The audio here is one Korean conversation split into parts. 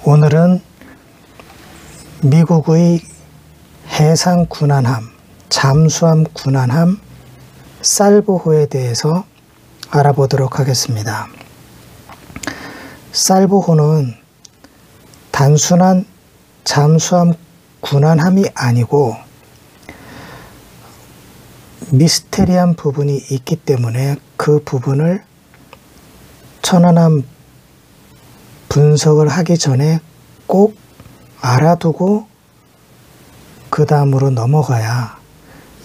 오늘은 미국의 해상 군함, 잠수함 군함 살보호에 대해서 알아보도록 하겠습니다. 살보호는 단순한 잠수함 군함이 아니고 미스테리한 부분이 있기 때문에 그 부분을 천안함 분석을 하기 전에 꼭 알아두고 그 다음으로 넘어가야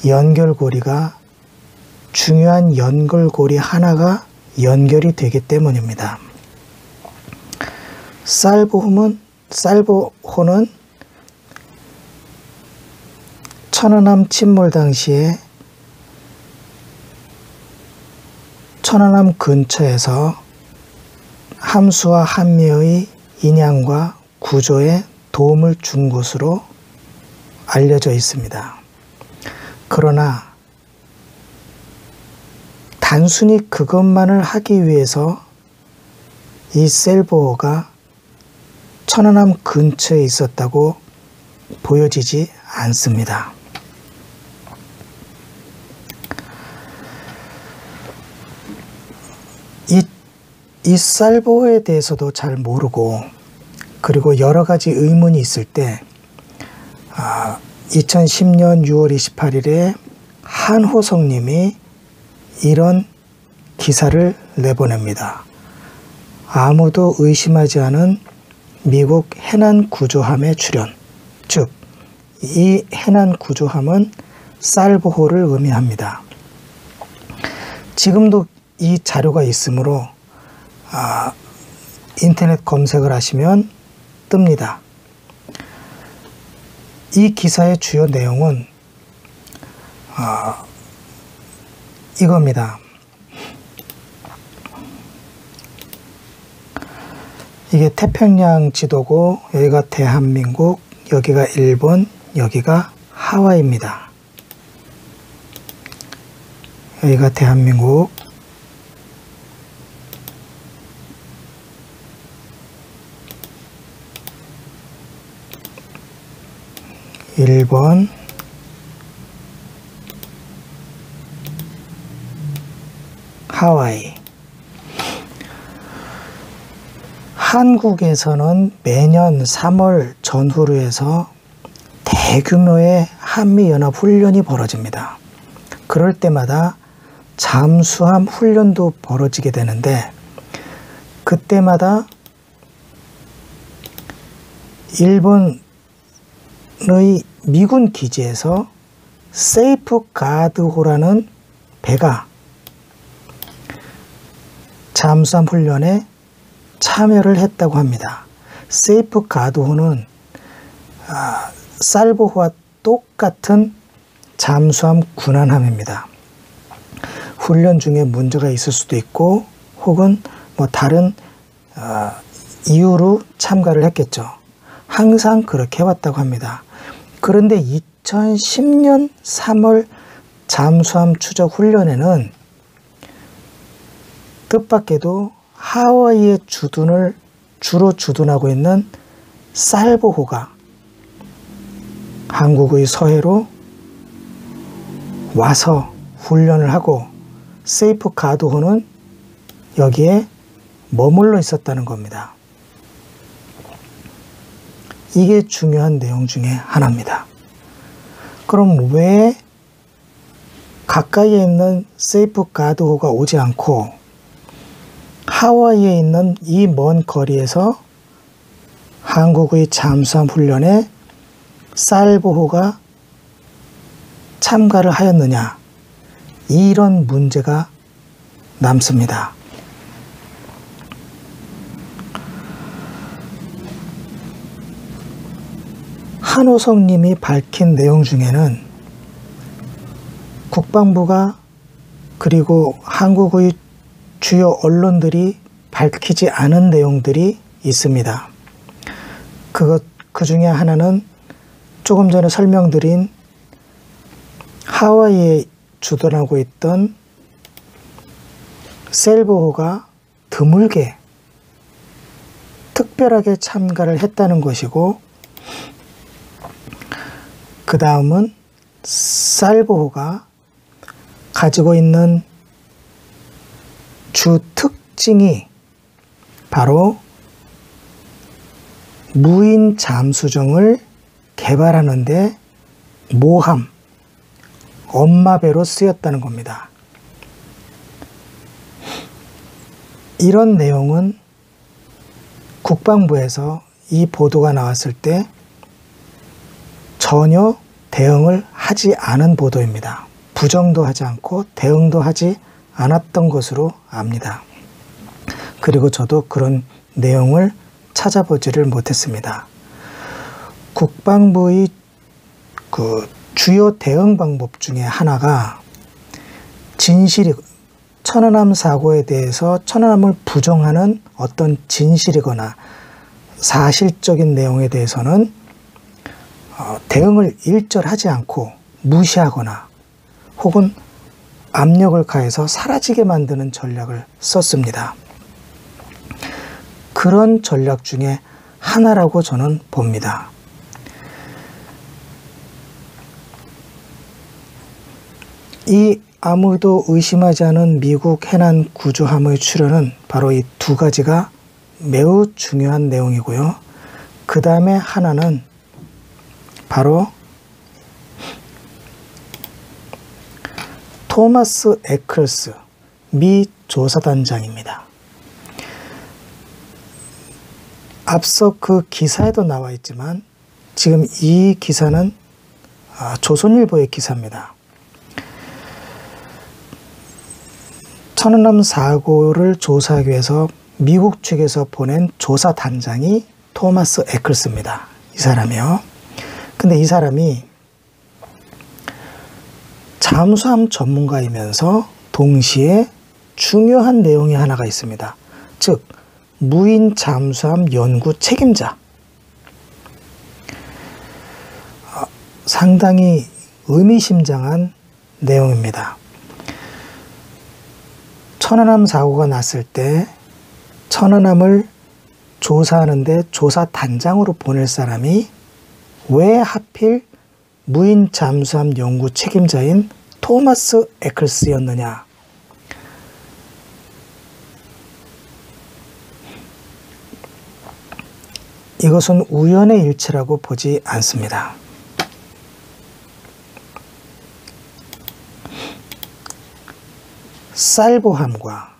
연결고리가 중요한 연결고리 하나가 연결이 되기 때문입니다. 살보호는 천안함 침몰 당시에 천안함 근처에서 함수와 함미의 인양과 구조에 도움을 준 것으로 알려져 있습니다. 그러나 단순히 그것만을 하기 위해서 이 살보호가 천안함 근처에 있었다고 보여지지 않습니다. 이 살보호에 대해서도 잘 모르고 그리고 여러 가지 의문이 있을 때 2010년 6월 28일에 한호성님이 이런 기사를 내보냅니다. 아무도 의심하지 않은 미국 해난구조함의 출현, 즉 이 해난구조함은 살보호를 의미합니다. 지금도 이 자료가 있으므로 인터넷 검색을 하시면 뜹니다. 이 기사의 주요 내용은 이겁니다. 이게 태평양 지도고 여기가 대한민국, 여기가 일본, 여기가 하와이입니다. 여기가 대한민국, 일본, 하와이. 한국에서는 매년 3월 전후로 해서 대규모의 한미연합훈련이 벌어집니다. 그럴 때마다 잠수함 훈련도 벌어지게 되는데 그때마다 일본의 미군 기지에서 세이프가드호라는 배가 잠수함 훈련에 참여를 했다고 합니다. 세이프가드호는 살보호와 똑같은 잠수함 군함입니다. 훈련 중에 문제가 있을 수도 있고 혹은 다른 이유로 참가를 했겠죠. 항상 그렇게 해왔다고 합니다. 그런데 2010년 3월 잠수함 추적 훈련에는 뜻밖에도 하와이의 주로 주둔하고 있는 살보호가 한국의 서해로 와서 훈련을 하고 세이프가드호는 여기에 머물러 있었다는 겁니다. 이게 중요한 내용 중에 하나입니다. 그럼 왜 가까이에 있는 세이프가드호가 오지 않고 하와이에 있는 이 먼 거리에서 한국의 잠수함 훈련에 살보호가 참가를 하였느냐, 이런 문제가 남습니다. 한호성님이 밝힌 내용 중에는 국방부가 그리고 한국의 주요 언론들이 밝히지 않은 내용들이 있습니다. 그 중에 하나는 조금 전에 설명드린 하와이에 주둔하고 있던 살보호가 드물게 특별하게 참가를 했다는 것이고, 그 다음은 쌀보호가 가지고 있는 주 특징이 바로 무인 잠수정을 개발하는데 모함, 엄마배로 쓰였다는 겁니다. 이런 내용은 국방부에서 이 보도가 나왔을 때 전혀 대응을 하지 않은 보도입니다. 부정도 하지 않고 대응도 하지 않았던 것으로 압니다. 그리고 저도 그런 내용을 찾아보지를 못했습니다. 국방부의 그 주요 대응 방법 중에 하나가 진실이, 천안함 사고에 대해서 천안함을 부정하는 어떤 진실이거나 사실적인 내용에 대해서는 대응을 일절하지 않고 무시하거나 혹은 압력을 가해서 사라지게 만드는 전략을 썼습니다. 그런 전략 중에 하나라고 저는 봅니다. 이 아무도 의심하지 않은 미국 해난 구조함의 출현은 바로 이 두 가지가 매우 중요한 내용이고요. 그 다음에 하나는 바로 토마스 에클스 미 조사단장입니다. 앞서 그 기사에도 나와 있지만 지금 이 기사는 조선일보의 기사입니다. 천안함 사고를 조사하기 위해서 미국 측에서 보낸 조사단장이 토마스 에클스입니다. 이 사람이요. 근데 이 사람이 잠수함 전문가이면서 동시에 중요한 내용이 하나가 있습니다. 즉 무인 잠수함 연구 책임자. 상당히 의미심장한 내용입니다. 천안함 사고가 났을 때 천안함을 조사하는데 조사단장으로 보낼 사람이 왜 하필 무인 잠수함 연구 책임자인 토마스 에클스였느냐. 이것은 우연의 일치라고 보지 않습니다. 쌀보함과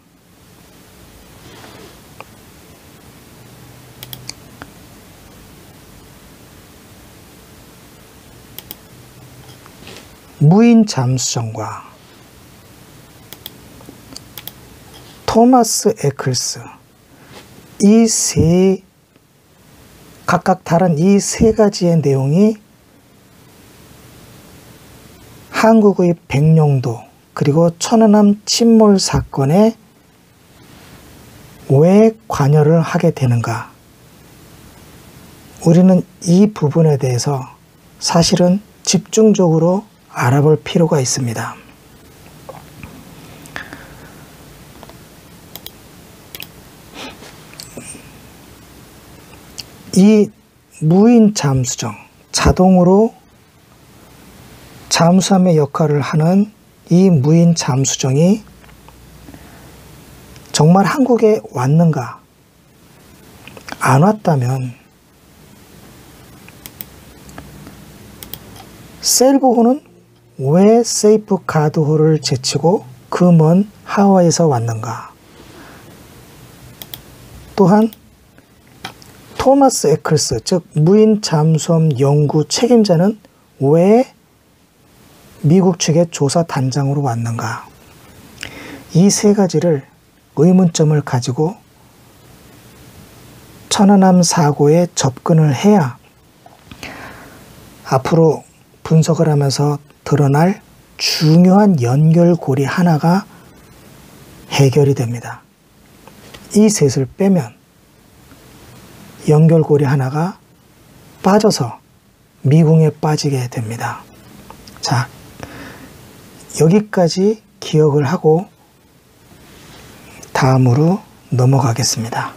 무인 잠수정과 토마스 에클스, 각각 다른 이 세 가지의 내용이 한국의 백령도 그리고 천안함 침몰 사건에 왜 관여를 하게 되는가? 우리는 이 부분에 대해서 사실은 집중적으로 알아볼 필요가 있습니다. 이 무인 잠수정, 자동으로 잠수함의 역할을 하는 이 무인 잠수정이 정말 한국에 왔는가? 안 왔다면 셀보호는 왜 세이프 가드호를 제치고 그 먼 하와이에서 왔는가? 또한 토마스 에클스, 즉 무인 잠수함 연구 책임자는 왜 미국 측의 조사단장으로 왔는가? 이 세 가지를 의문점을 가지고 천안함 사고에 접근을 해야 앞으로 분석을 하면서 드러날 중요한 연결고리 하나가 해결이 됩니다. 이 셋을 빼면 연결고리 하나가 빠져서 미궁에 빠지게 됩니다. 자, 여기까지 기억을 하고 다음으로 넘어가겠습니다.